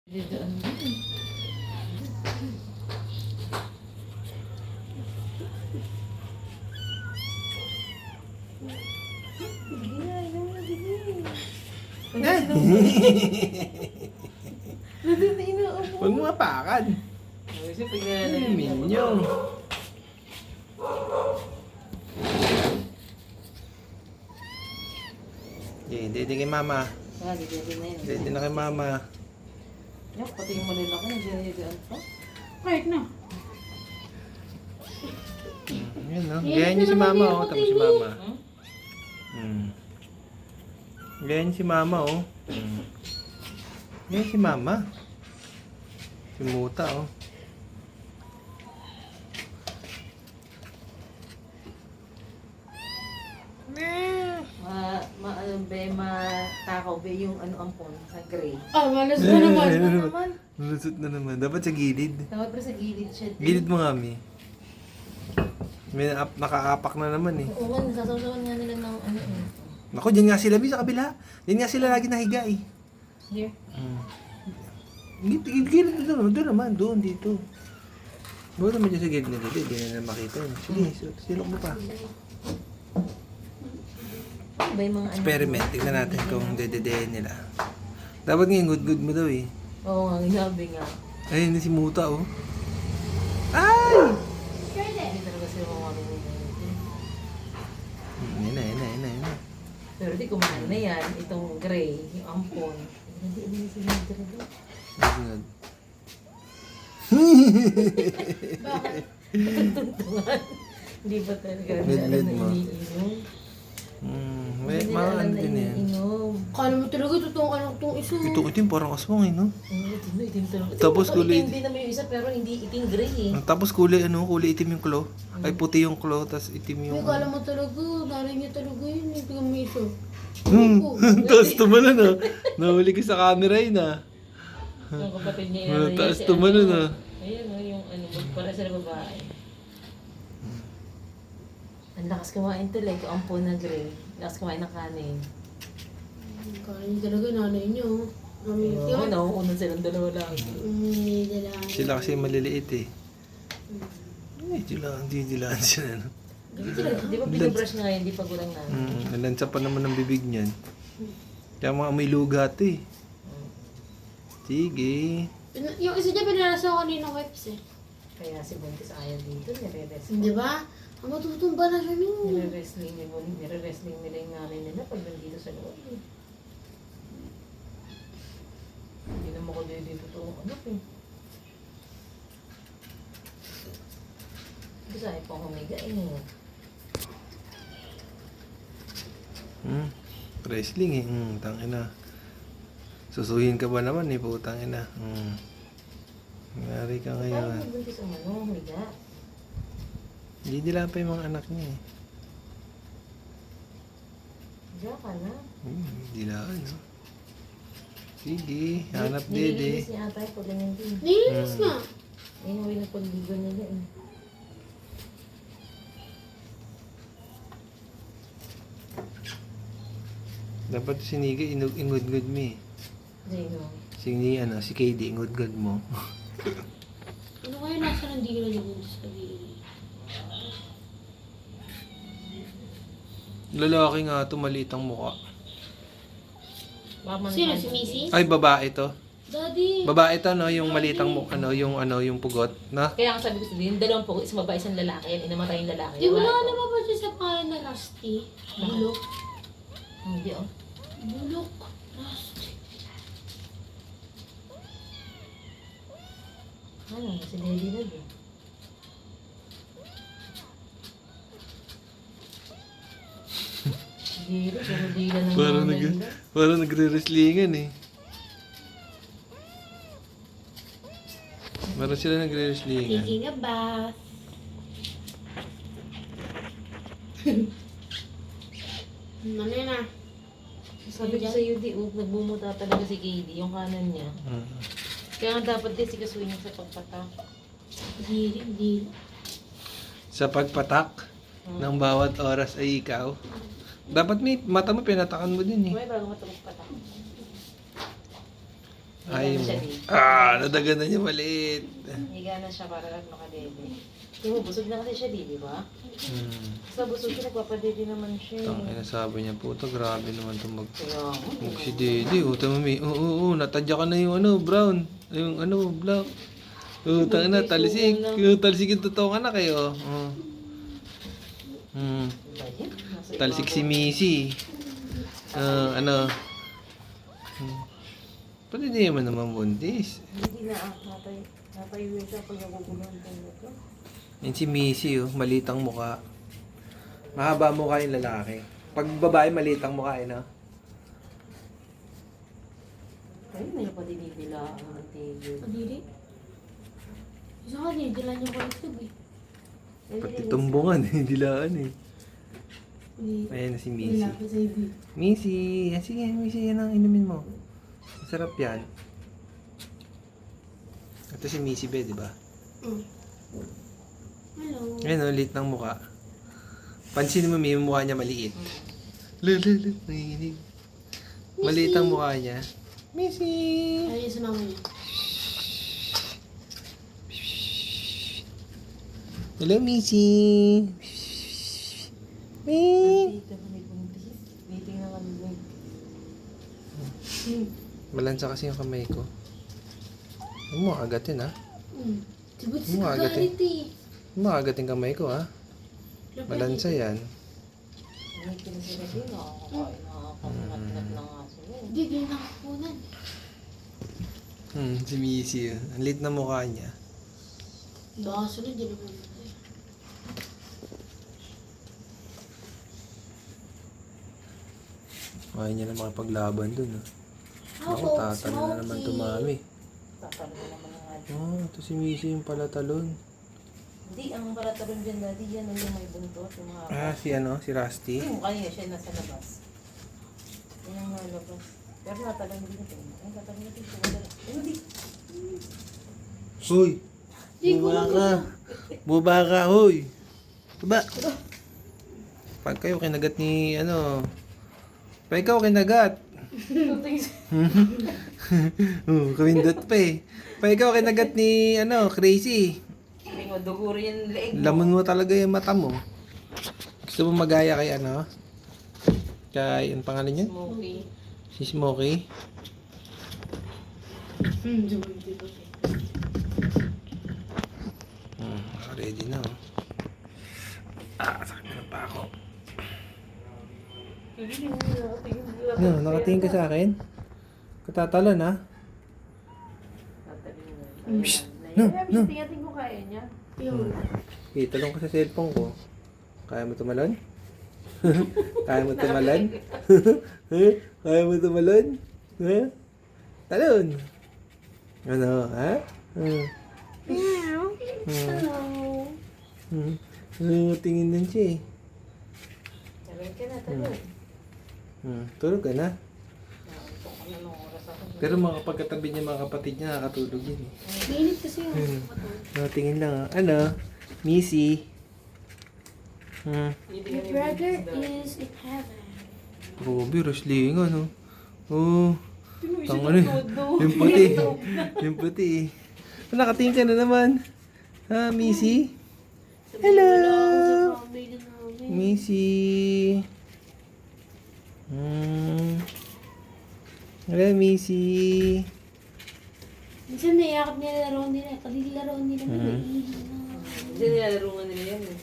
Didaan mo. Huwag mo apakan. Kasi pag nalalagay mo. Minyo. Hindi kay mama. Didaan na yun. Hindi na kay mama. Yan, pati yung malalaki na didaan pa. Kahit na. Yan no. Gayan niyo si mama oh. Tapos si mama. Gayan si mama oh. Gayan si mama. Si Muta oh. Matakaw ba yung ampon sa gray? Ah, malas na naman. Naman. Nalusot na naman. Dapat sa gilid. Dapat pa sa gilid siya. Gilid mo nga, Mi. May nakaapak na naman eh. Oo, nasasawasawan nga nila ng eh. Naku, dyan nga sila, Mi, sa kabila. Dyan nga sila lagi nahiga eh. Here. Gilid doon naman, doon, dito. Buwan naman dyan sa gilid nila, hindi na makita yun. Sige, silok mo pa. Ba yung mga Experiment, tignan natin kung dededehin nila. Dapat ngayon, good mo daw eh. Oo nga, sabi nga. Ayun, si Muta oh. Ay! Hindi talaga sila mamamin Yun na. Pero di kumain na yan, itong gray, yung ampon. Hindi sila nagdala. Nasunod. Bakit? Tuntungan. Hindi ba talaga Med alam na mo. iniinom? May Hindi mga nila alam ano na din yan. iniinom. Kala mo talaga totoong anak tong isa. Itong itim, parang aswang eh, no? Itim talaga. Tapos kulay- Itim din naman yung isa pero hindi itim gray eh. Tapos kulay itim yung claw. Ay puti yung claw, tapos itim yung... May kala mo talaga. Nanay niya talaga yun. Hindi ka may isa. Taas tumalan ah. Nahuli ko sa camera yun ah. Yung kapatid niya. Taas tumalan ah. Ayun o, yung para sa babae. Ang lakas kumain to, like ampon na gray. Lakas kumain ng kanin. Kala niya talaga nanay niya. Mami, Oo, nauunan silang dalawa lang. dala. Sila kasi maliliit eh. Dilaan sila no? Di ba binibrush na ngayon, di pa gulang na. Nalansa pa naman ang bibig niyan. Kaya mga may lugat eh. Sige. Yung isa niya pinarasa ko kanina wipes eh. Kaya si Buntis ayaw dito, nire-wrestling. Di ba? Ang matutumba na siya min. Nire-wrestling ni Buntis, nire-wrestling nila yung nanay nila pag nandito sa loob. Hindi naman ko dito itong anak eh. Kasi ayaw pang humiga eh. Wrestling eh. Tangina. Susuhin ka ba naman eh, putang ina. Nangyari ka Parang ngayon. si Buntis ang humiga. Hindi nila pa yung mga anak niya eh. Higa ka na. Hindi na ano. Sige, hanap Nililinis dede. niya ata yung pala niyan din. Nilinis nga. Ayun ang way pagligo nila eh. Dapat si Niga ingud-ngud mo eh. Si KD ingud-ngud mo. Ano kaya nasa nandila niya kung sa kabila? Lalaki nga ito, maliit ang mukha. Sino? Si Missy? Ay, babae to. Daddy. Babae to, no? Yung maliit ang mukha, yung pugot, na? Kaya ang sabi ko sa din, dalawang po, isang babae, isang lalaki. Yan, inamatay yung lalaki. Di ba Babae na to. naman ba siya sa pangalan na Rusty? Bulok. Hindi oh. Bulok. Rusty. Ano, si Lady na din. Dilo, pero dila ng Parang, mga nila. parang nagre-wrestlingan eh. Parang sila nagre-wrestlingan. Taking a bath. Ano yun ah? Sabi ko sa'yo, di, nagbumuta talaga si KD, yung kanan niya. Kaya nga dapat din si kasuin niya sa pagpatak. Dili. Sa pagpatak ng bawat oras ay ikaw. Dapat may mata mo pinatakan mo din eh. May bago matapos patak. Ayaw mo. siya dito. Nadagan na niya maliit. Higa na siya para lang makadede. Yung busog na kasi siya di ba? Sa busog siya, nagpapadede naman siya. Ang inasabi niya, puta, grabe naman itong Kaya nga. si Dede. Mami. Oo, natadya ka na yung brown. Yung black. Tanga na, talisik. Talisik yung totoo ka na kayo. Talisik si Missy. Pwede di naman buntis. Hindi na natayo siya pag naguguluhan ko. Yan si Missy, malitang mukha. Mahaba mukha yung lalaki. Pag babae, malitang mukha, no? Ay, may pa dinidila ang tigil. Kadiri? Isa ka din, dala niyo ko ito eh. Pati tumbungan, dilaan eh. Hindi. Ayan na si Missy. Lalaki sa ibi. Missy, sige, Missy, yan ang inumin mo. Masarap yan. Ito si Missy Be, di ba? Hello. Ayan, lit ng mukha. Pansin mo, may mukha niya maliit. Nanginginig. Maliit ang mukha niya. Missy! Ay, sa mama niya. Hello, Missy! Dito kami buntis. Waiting na kami Malansa kasi yung kamay ko. Huwag mo agatin, ha? Sibot Ano sa agad kakalit eh. Huwag mo agatin kamay ko, ha? Malansa yan. May pinasila din. Nakakakain nakakakunat na nga sila. Hindi, ganyan nakakunan. Si Missy. Ang lit na mukha niya. Baka sunod, di naman. Ayaw niya na makipaglaban dun, ha? Ako, tatalon na naman tumami. Tatalon na naman nga. Ito si Missy yung palatalon. Hindi, ang palatalon dyan dati, yan yung may buntot. Yung mga Si Rusty. yung kanya siya nasa labas. Yan ang nalabas. Pero natalon din ito. Ay, natalon din ito. Ay, hindi. Hoy! Buba ka! Buba ka, hoy! Buba! Pag kayo kinagat ni, pag ikaw kinagat. Kawindot pa eh. Pag ikaw kinagat ni, crazy. Hindi mo, duguro yung leeg mo. Lamon mo talaga yung mata mo. Gusto mo magaya kay Kay, ang pangalan niya? Smoky. Si Smokey. Jumon dito. Ready na, oh. Sakit na pa ako. Nakatingin ka sa akin? Katatalon, ha? No. Tingnan ko kaya niya. Talong ka sa cellphone ko. Kaya mo tumalon? Kaya mo tumalon? Kaya mo tumalon? Talon! Ano, ha? Hello. Tingin din siya eh. Talon ka na, talon. Tulog ka na. Nakakita ko na nung oras ako. Pero mga pagkatabi niya, mga kapatid niya, nakakatulog yun eh. Mainit kasi yun. Tingin lang, Missy. My brother is in heaven. Grabe, wrestling, Tanga na yung puti. Yung puti. Nakatingin ka na naman. Ha, Missy? Hello! Missy. Hello, Missy. Minsan naiakap nila laro nila. Kalilaro nila nila. Hindi nilalarungan nila yan eh.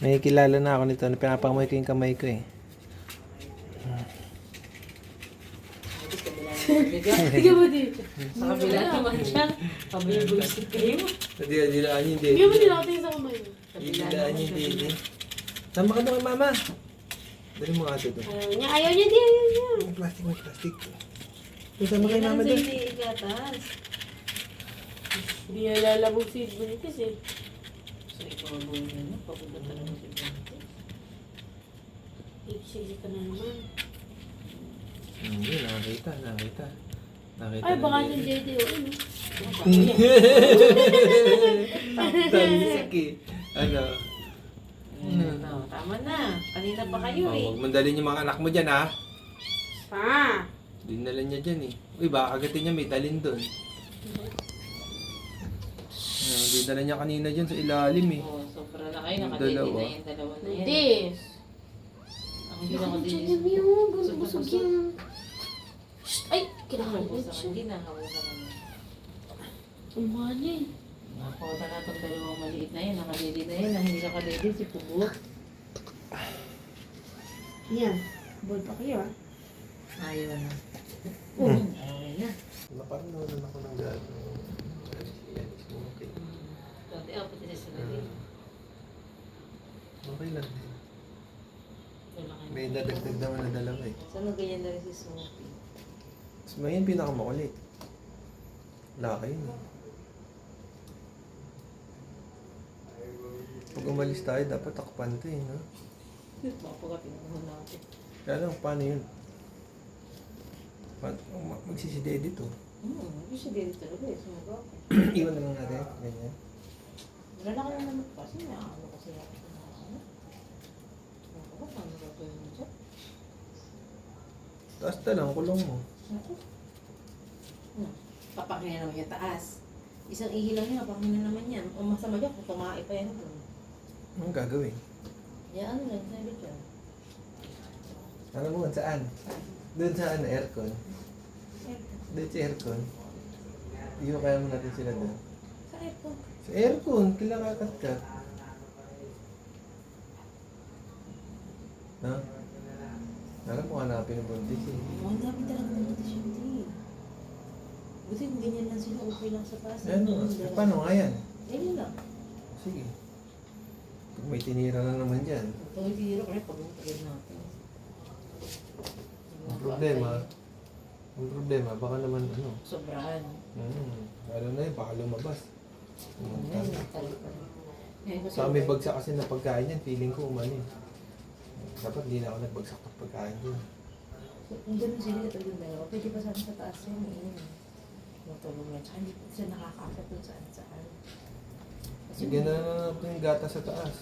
May kilala na ako nito. Pinapangamoy ko yung kamay ko eh. Ikaw ba dito? Sa kabila naman siya. Pabibulsik kayo. Dilaan niyo yung Ikaw ba dito nakatingin sa kamay mo? Dilaan niyo yung dede. Sama ka na kay mama. Dali mo ate doon. Ayaw niya, di ayaw niya. May plastic. Sama kay mama doon. Hindi igatas. Hindi niya lalabog si Bonitis eh. So ikaw ang buhay niya. Papunta talaga si Bante. Iksisi ka na naman. Nakakita. Ay, baka yung dede o ano. Talisik eh. Tama na. Kanina pa kayo eh. Huwag mandalin yung mga anak mo dyan, ha? Pa! Dinala niya dyan eh. Uy, baka agatin niya may talin doon. Dinala niya kanina dyan sa ilalim eh. Oo, sobra na kayo. Yung Nakadede dalawa. na yung dalawa na yan. Des! Ang hindi na Busog kadede. yun. Busog yun. Ay! Kinahalan Hawak sa siya. hindi na. Hawak sa kanya. Ang mukha niya eh. Nakakota na itong dalawang maliit na yan. Nakadede na yan. Ang hindi nakadede si Pugo. Yan. Bold pa kayo ah. Ayaw na. Mm. Okay na. Parang nawalan ako ng gano'n. Dati ako pati sa salamin. Okay lang din. Wala kayo. May dadagdag naman na dalawa eh. Sana ganyan na rin si Sophie. Mas may yung pinakamakulit. Laki yun eh. Pag umalis tayo, dapat takpan ito eh, no? Baka pagka pinuha natin. Kaya lang, paano yun? Magsisidede to. Hindi siya din talaga eh. Sumaga ako. Iwan na lang natin. Ganyan. Wala na kami naman kasi ano kasi ako na ano. Ano ba? Paano ba ito yun dyan? Taas na lang, kulong mo. Ako. Papakinggan naman yung taas. Isang ihi lang yan, papakinggan naman yan. Ang masama dyan, kung tumae pa yan doon. Anong gagawin? Yan, ano lang, sabi dyan. Alam mo, saan? Doon sa ano, aircon. Doon sa aircon. Iyo kaya mo natin sila doon. Sa aircon. Sa aircon, kailan kakat-kat. Ha? Alam mo, hanapin ng buntis eh. Ang dami talaga ng notice yun eh. Buti kung ganyan lang sila, okay lang sa taas. Ano? Paano nga yan? Ganyan lang. Sige. Pag may tinira na naman dyan. Pag hindi nila, kaya pag-upagod natin. Ang problema, baka naman ano. Sobrahan. Lalo na yun, baka lumabas. Sa Sa may bagsak kasi na pagkain yan, feeling ko umani. Dapat hindi na ako nagbagsak ng pagkain dyan. Kung ganun sila ito yung dalawa, pwede pa sana sa taas yan eh. Matulong yan. Tsaka hindi po sila nakakasya dun saan. Sige na natin yung gata sa taas.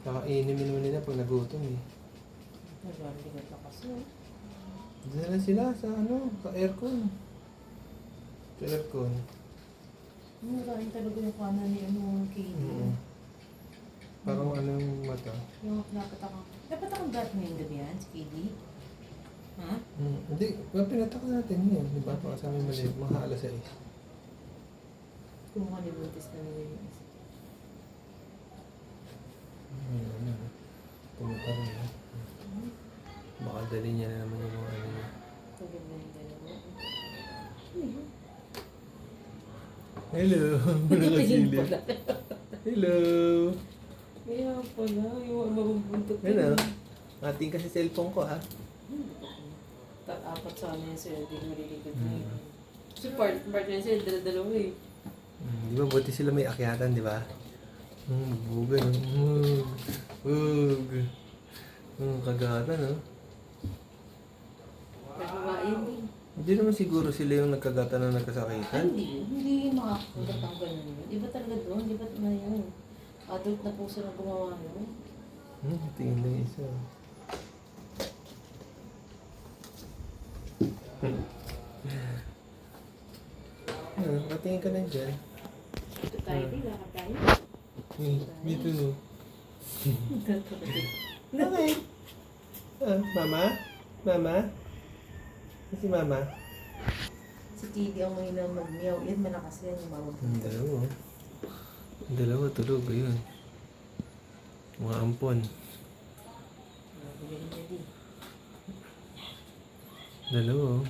Kakainin naman nila pag nagutom eh. Nagaligat na kasi. Diyan na lang sila sa ano, sa aircon. Sa aircon. Nagaling talaga yung kanan ni ano, Katie. Parang ano yung mata. Yung napatakang. Napatakang gat mo yung gabi yan, si Katie? Ha? Hindi, pinatak natin yun. Di ba? Pakasama yung mali, mga alas 6. Kung makalibutis na nila yung isa. Ano, pumunta rin eh. Baka dali niya na naman yung mga ano niya. Tulog na yung dalawa. Hello! Nakasilip. Hello! Kaya pala, yung mabubuntot Ano? Ating kasi cellphone ko ha. Apat sana yung sila, di naliligod na yun. Kasi part na sila, dala-dalawa eh. Di ba buti sila may akyatan, di ba? Buga no? Kagata no? Nagawain din. Hindi naman siguro sila yung nagkagata na nagkasakitan. Hindi makakapunta ang ganun yun. Iba talaga doon, iba na yun. Adult na puso na gumawa yun. Tingin lang isa. Patingin ka lang dyan. Ito tayo, di lakad tayo. Dito no. Okay. Mama? Mama? Si Mama? Si Katie ang mga nang mag-meow. Yan, malakas yan yung mawag. Dalawa. Dalawa tulog. Ayun. Mga ampon. Nabigyan niya di. Dalawa.